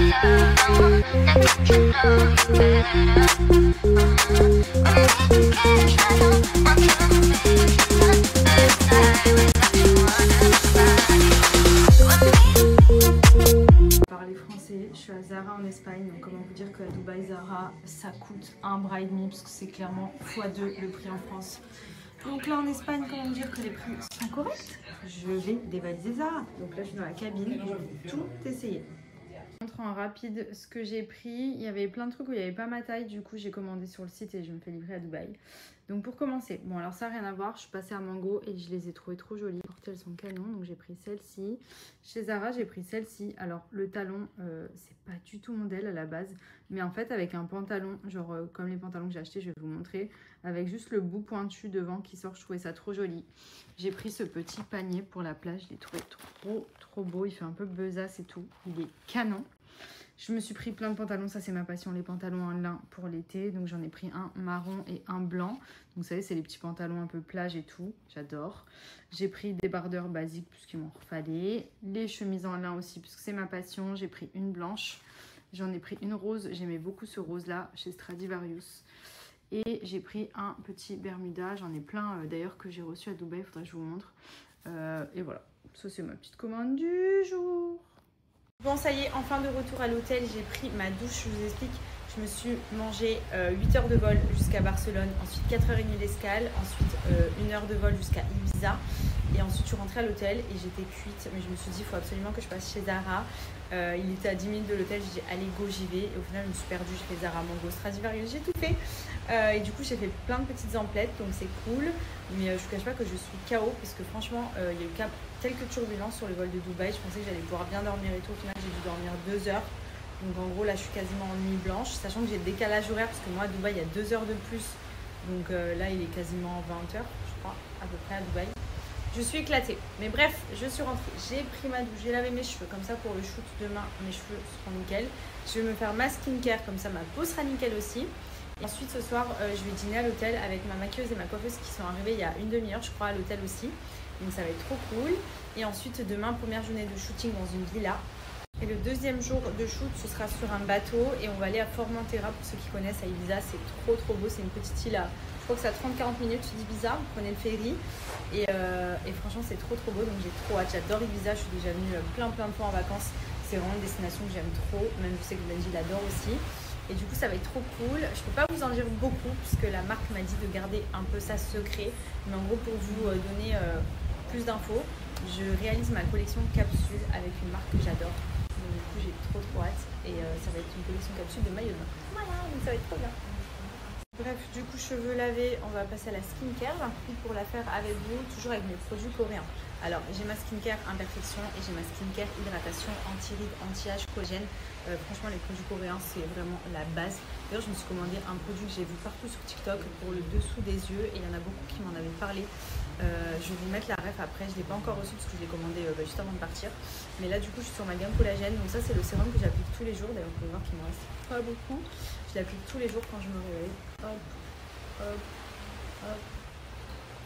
Parler français, je suis à Zara en Espagne, donc comment vous dire qu'à Dubaï, Zara, ça coûte un bras et demi, parce que c'est clairement x2 le prix en France. Donc là en Espagne, comment vous dire que les prix sont corrects? Je vais dévaliser Zara. Donc là je suis dans la cabine, je vais tout essayer. Je montre en rapide ce que j'ai pris. Il y avait plein de trucs où il n'y avait pas ma taille, du coup j'ai commandé sur le site et je me fais livrer à Dubaï. Donc pour commencer, bon alors ça n'a rien à voir, je suis passée à Mango et je les ai trouvées trop jolies. Les portées elles sont canon, donc j'ai pris celle-ci. Chez Zara j'ai pris celle-ci. Alors le talon, c'est pas du tout modèle à la base, mais en fait avec un pantalon, genre comme les pantalons que j'ai achetés, je vais vous montrer, avec juste le bout pointu devant qui sort, je trouvais ça trop joli. J'ai pris ce petit panier pour la plage, je l'ai trouvé trop beau, il fait un peu besace et tout, il est canon. Je me suis pris plein de pantalons, ça c'est ma passion, les pantalons en lin pour l'été. Donc j'en ai pris un marron et un blanc. Donc vous savez, c'est les petits pantalons un peu plage et tout, j'adore. J'ai pris des bardeurs basiques puisqu'il m'en fallait. Les chemises en lin aussi puisque c'est ma passion. J'ai pris une blanche, j'en ai pris une rose. J'aimais beaucoup ce rose-là chez Stradivarius. Et j'ai pris un petit Bermuda, j'en ai plein d'ailleurs que j'ai reçu à Dubaï, il faudrait que je vous montre. Et voilà, ça c'est ma petite commande du jour. Bon ça y est, enfin de retour à l'hôtel, j'ai pris ma douche, je vous explique. Je me suis mangé 8 heures de vol jusqu'à Barcelone, ensuite 4h30 d'escale, ensuite 1 heure de vol jusqu'à Ibiza. Et ensuite je suis rentrée à l'hôtel et j'étais cuite, mais je me suis dit il faut absolument que je passe chez Zara. Il était à 10 minutes de l'hôtel, j'ai dit allez go j'y vais. Et au final je me suis perdue, j'ai fait Zara, Mango, Stradivarius, j'ai tout fait. Et du coup j'ai fait plein de petites emplettes, donc c'est cool. Mais je ne vous cache pas que je suis KO parce que franchement il y a eu quelques turbulences sur le vol de Dubaï. Je pensais que j'allais pouvoir bien dormir et tout. Au final j'ai dû dormir 2 heures. Donc en gros là je suis quasiment en nuit blanche, sachant que j'ai le décalage horaire parce que moi à Dubaï il y a 2 heures de plus. Donc là il est quasiment 20 h je crois à peu près à Dubaï. Je suis éclatée, mais bref, je suis rentrée, j'ai pris ma douche, j'ai lavé mes cheveux, comme ça pour le shoot demain, mes cheveux seront nickel. Je vais me faire ma skincare, comme ça ma peau sera nickel aussi. Et ensuite ce soir, je vais dîner à l'hôtel avec ma maquilleuse et ma coiffeuse qui sont arrivées il y a une demi-heure, je crois, à l'hôtel aussi. Donc ça va être trop cool. Et ensuite demain, première journée de shooting dans une villa. Et le deuxième jour de shoot, ce sera sur un bateau et on va aller à Formentera. Pour ceux qui connaissent, à Ibiza, c'est trop beau, c'est une petite île à... Je crois que c'est à 30-40 minutes d'Ibiza, vous prenez le ferry et franchement c'est trop beau, donc j'ai trop hâte, j'adore Ibiza, je suis déjà venue plein de fois en vacances, c'est vraiment une destination que j'aime trop, même je sais que Benji l'adore aussi et du coup ça va être trop cool. Je peux pas vous en dire beaucoup puisque la marque m'a dit de garder un peu ça secret, mais en gros pour vous donner plus d'infos, je réalise ma collection capsule avec une marque que j'adore, donc du coup j'ai trop hâte et ça va être une collection capsule de maillot de bain. Voilà, donc ça va être trop bien. Bref, du coup, cheveux lavés, on va passer à la skincare. J'en profite pour la faire avec vous, toujours avec mes produits coréens. Alors, j'ai ma skincare imperfection et j'ai ma skincare hydratation anti-rides, anti-âge, collagène. Franchement, les produits coréens, c'est vraiment la base. D'ailleurs, je me suis commandé un produit que j'ai vu partout sur TikTok pour le dessous des yeux et il y en a beaucoup qui m'en avaient parlé. Je vais vous mettre la ref après, je ne l'ai pas encore reçu parce que je l'ai commandé juste avant de partir. Mais là, du coup, je suis sur ma gamme collagène. Donc ça, c'est le sérum que j'applique tous les jours. D'ailleurs, vous pouvez voir qu'il me reste pas beaucoup. Je l'applique tous les jours quand je me réveille. Hop, hop, hop,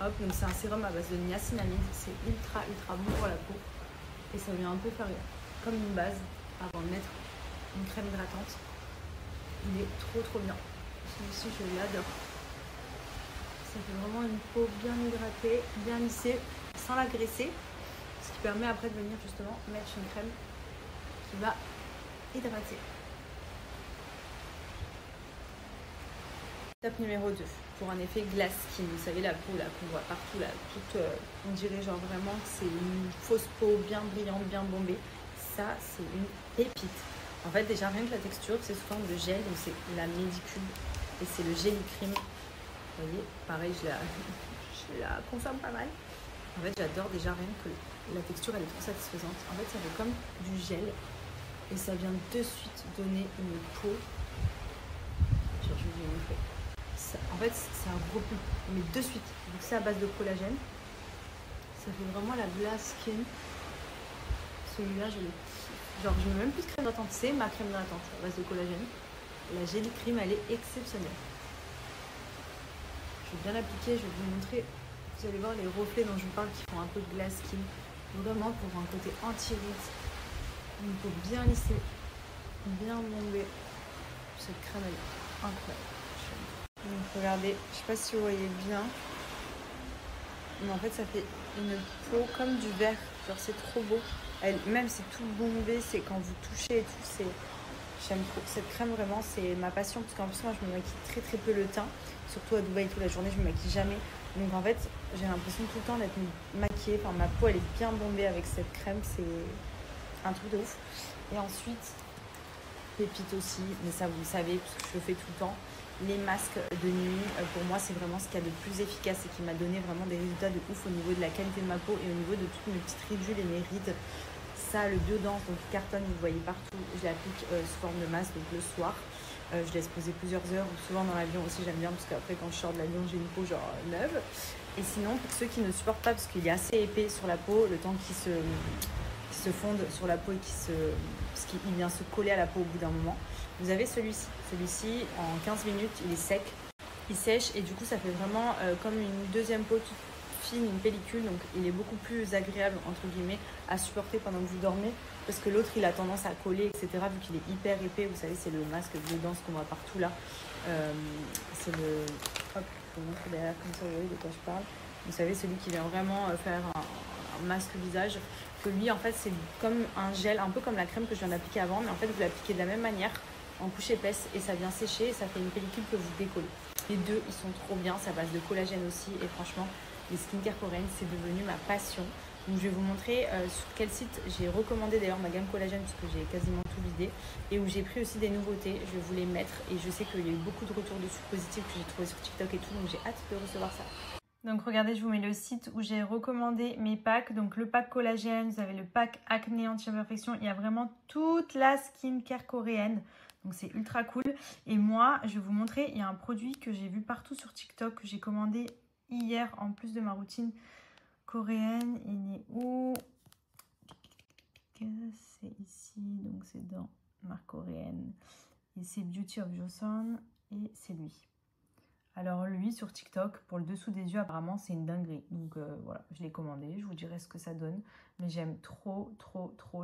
hop. Donc c'est un sérum à base de niacinamide. C'est ultra bon pour la peau. Et ça vient un peu faire comme une base avant de mettre une crème hydratante. Il est trop bien. Celui-ci, je l'adore. Ça fait vraiment une peau bien hydratée, bien lissée, sans la graisser. Ce qui permet après de venir justement mettre une crème qui va hydrater. Étape numéro 2, pour un effet glass skin. Vous savez, la peau là qu'on voit partout, là, toute, on dirait genre vraiment que c'est une fausse peau bien brillante, bien bombée. Ça, c'est une pépite. En fait, déjà, rien que la texture, c'est sous forme de gel, donc c'est la Medicube et c'est le Jelly Cream. Vous voyez, pareil, je la consomme pas mal. En fait, j'adore déjà rien que la texture, elle est trop satisfaisante. En fait, ça fait comme du gel et ça vient de suite donner une peau. Genre, je vais vous montrer. En fait, c'est un gros pli, mais de suite. Donc, c'est à base de collagène. Ça fait vraiment la glass skin. Celui-là, je l'ai. Genre, je mets même plus de crème hydratante. C'est ma crème hydratante à base de collagène. La Jelly Cream, elle est exceptionnelle. Je vais bien l'appliquer, je vais vous montrer. Vous allez voir les reflets dont je vous parle qui font un peu de glass skin. Vraiment pour un côté anti-rides. Une peau bien lissée. bien bombé. Cette crème elle est incroyable. Donc regardez, je sais pas si vous voyez bien, mais en fait ça fait une peau comme du verre, genre c'est trop beau. Même c'est tout bombé, c'est quand vous touchez et tout, c'est... J'aime trop cette crème, vraiment c'est ma passion, parce qu'en plus moi je me maquille très très peu le teint, surtout à Dubaï toute la journée je me maquille jamais. Donc en fait j'ai l'impression tout le temps d'être maquillée, enfin ma peau elle est bien bombée avec cette crème, c'est un truc de ouf. Et ensuite, pépite aussi, mais ça vous le savez parce que je le fais tout le temps. Les masques de nuit, pour moi, c'est vraiment ce qu'il y a de plus efficace et qui m'a donné vraiment des résultats de ouf au niveau de la qualité de ma peau et au niveau de toutes mes petites ridules et mes rides. Ça, le Biodance, donc cartonne, vous le voyez partout. Je l'applique sous forme de masque, donc le soir. Je laisse poser plusieurs heures, ou souvent dans l'avion aussi, j'aime bien parce qu'après, quand je sors de l'avion, j'ai une peau genre neuve. Et sinon, pour ceux qui ne supportent pas, parce qu'il est assez épais sur la peau, le temps qu'il se fonde sur la peau et parce qu'il vient se coller à la peau au bout d'un moment. Vous avez celui-ci. Celui-ci, en 15 minutes, il est sec, il sèche et du coup, ça fait vraiment comme une deuxième peau toute fine, une pellicule. Donc, il est beaucoup plus agréable, entre guillemets, à supporter pendant que vous dormez. Parce que l'autre, il a tendance à coller, etc. Vu qu'il est hyper épais. Vous savez, c'est le masque Biodance qu'on voit partout là. C'est le... Hop, je vous montre derrière comme ça, vous voyez de quoi je parle. Vous savez, celui qui vient vraiment faire un masque visage. Que lui, en fait, c'est comme un gel, un peu comme la crème que je viens d'appliquer avant. Mais en fait, vous l'appliquez de la même manière, en couche épaisse. Et ça vient sécher et ça fait une pellicule que vous décollez. Les deux, ils sont trop bien. Ça base de collagène aussi. Et franchement, les skincare coréennes, c'est devenu ma passion. Donc, je vais vous montrer sur quel site j'ai recommandé d'ailleurs ma gamme collagène, parce que j'ai quasiment tout vidé. Et où j'ai pris aussi des nouveautés. Je vais vous les mettre. Et je sais qu'il y a eu beaucoup de retours dessus positifs que j'ai trouvé sur TikTok et tout. Donc, j'ai hâte de recevoir ça. Donc regardez, je vous mets le site où j'ai recommandé mes packs. Donc le pack collagène, vous avez le pack acné anti-imperfection. Il y a vraiment toute la skincare coréenne. Donc c'est ultra cool. Et moi, je vais vous montrer, il y a un produit que j'ai vu partout sur TikTok, que j'ai commandé hier en plus de ma routine coréenne. Il est où? C'est ici, donc c'est dans marque coréenne. Et c'est Beauty of Joseon et c'est lui. Alors lui sur TikTok, pour le dessous des yeux, apparemment c'est une dinguerie. Donc voilà, je l'ai commandé, je vous dirai ce que ça donne. Mais j'aime trop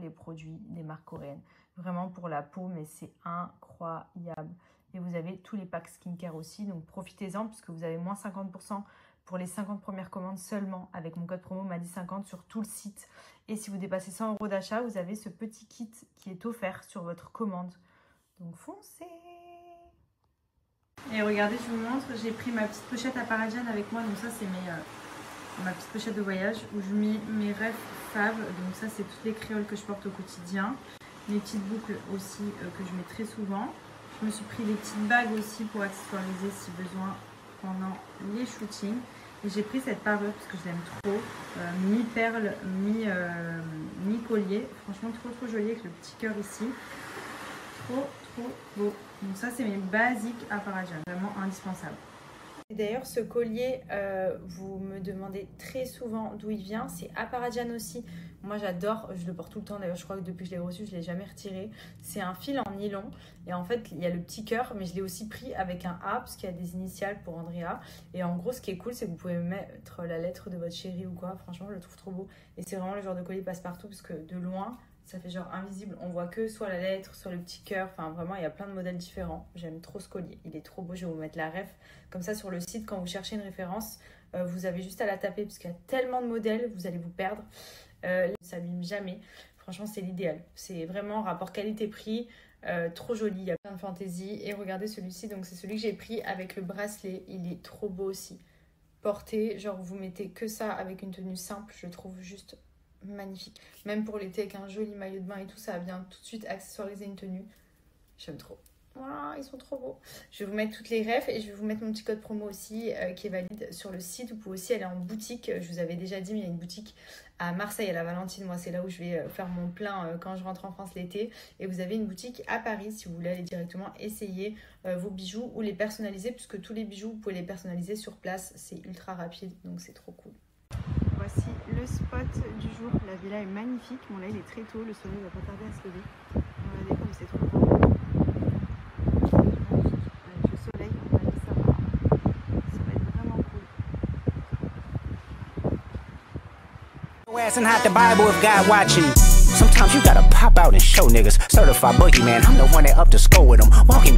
les produits des marques coréennes. Vraiment pour la peau, mais c'est incroyable. Et vous avez tous les packs skincare aussi, donc profitez-en puisque vous avez moins 50% pour les 50 premières commandes seulement avec mon code promo MADI50 sur tout le site. Et si vous dépassez 100 € d'achat, vous avez ce petit kit qui est offert sur votre commande. Donc foncez! Et regardez, je vous montre, j'ai pris ma petite pochette à Paradian avec moi. Donc ça, c'est ma petite pochette de voyage où je mets mes rêves fab. Donc ça, c'est toutes les créoles que je porte au quotidien. Mes petites boucles aussi que je mets très souvent. Je me suis pris des petites bagues aussi pour accessoiriser si besoin pendant les shootings. Et j'ai pris cette parure parce que je l'aime trop. Mi-perle, mi-collier. Franchement, trop jolie avec le petit cœur ici. Trop beau. Donc ça, c'est mes basiques à Paradian, vraiment indispensable. Et d'ailleurs, ce collier, vous me demandez très souvent d'où il vient. C'est à Paradian aussi. Moi, j'adore. Je le porte tout le temps. D'ailleurs, je crois que depuis que je l'ai reçu, je ne l'ai jamais retiré. C'est un fil en nylon. Et en fait, il y a le petit cœur. Mais je l'ai aussi pris avec un A parce qu'il y a des initiales pour Andrea. Et en gros, ce qui est cool, c'est que vous pouvez mettre la lettre de votre chéri ou quoi. Franchement, je le trouve trop beau. Et c'est vraiment le genre de collier passe-partout parce que de loin... Ça fait genre invisible, on voit que soit la lettre, soit le petit cœur. Enfin vraiment, il y a plein de modèles différents. J'aime trop ce collier, il est trop beau. Je vais vous mettre la ref. Comme ça sur le site, quand vous cherchez une référence, vous avez juste à la taper parce qu'il y a tellement de modèles, vous allez vous perdre. Ça ne s'abîme jamais. Franchement, c'est l'idéal. C'est vraiment rapport qualité-prix. Trop joli, il y a plein de fantaisie. Et regardez celui-ci, donc c'est celui que j'ai pris avec le bracelet. Il est trop beau aussi. Porté, genre vous mettez que ça avec une tenue simple, je trouve juste... magnifique. Même pour l'été avec un joli maillot de bain et tout, ça vient tout de suite accessoiriser une tenue. J'aime trop. Voilà, ils sont trop beaux. Je vais vous mettre toutes les refs et je vais vous mettre mon petit code promo aussi qui est valide sur le site. Vous pouvez aussi aller en boutique. Je vous avais déjà dit, mais il y a une boutique à Marseille, à la Valentine. Moi, c'est là où je vais faire mon plein quand je rentre en France l'été. Et vous avez une boutique à Paris si vous voulez aller directement essayer vos bijoux ou les personnaliser, puisque tous les bijoux, vous pouvez les personnaliser sur place. C'est ultra rapide, donc c'est trop cool. Voici le spot du jour. La villa est magnifique. Bon là il est très tôt, le soleil va pas tarder à se lever. Regardez comme c'est trop beau. Avec le soleil, on va dire ça va être vraiment cool. And hide the Bible if God watching. Sometimes you gotta pop out and show niggas. Certified boogeyman, I'm the one that up to score with them. Walking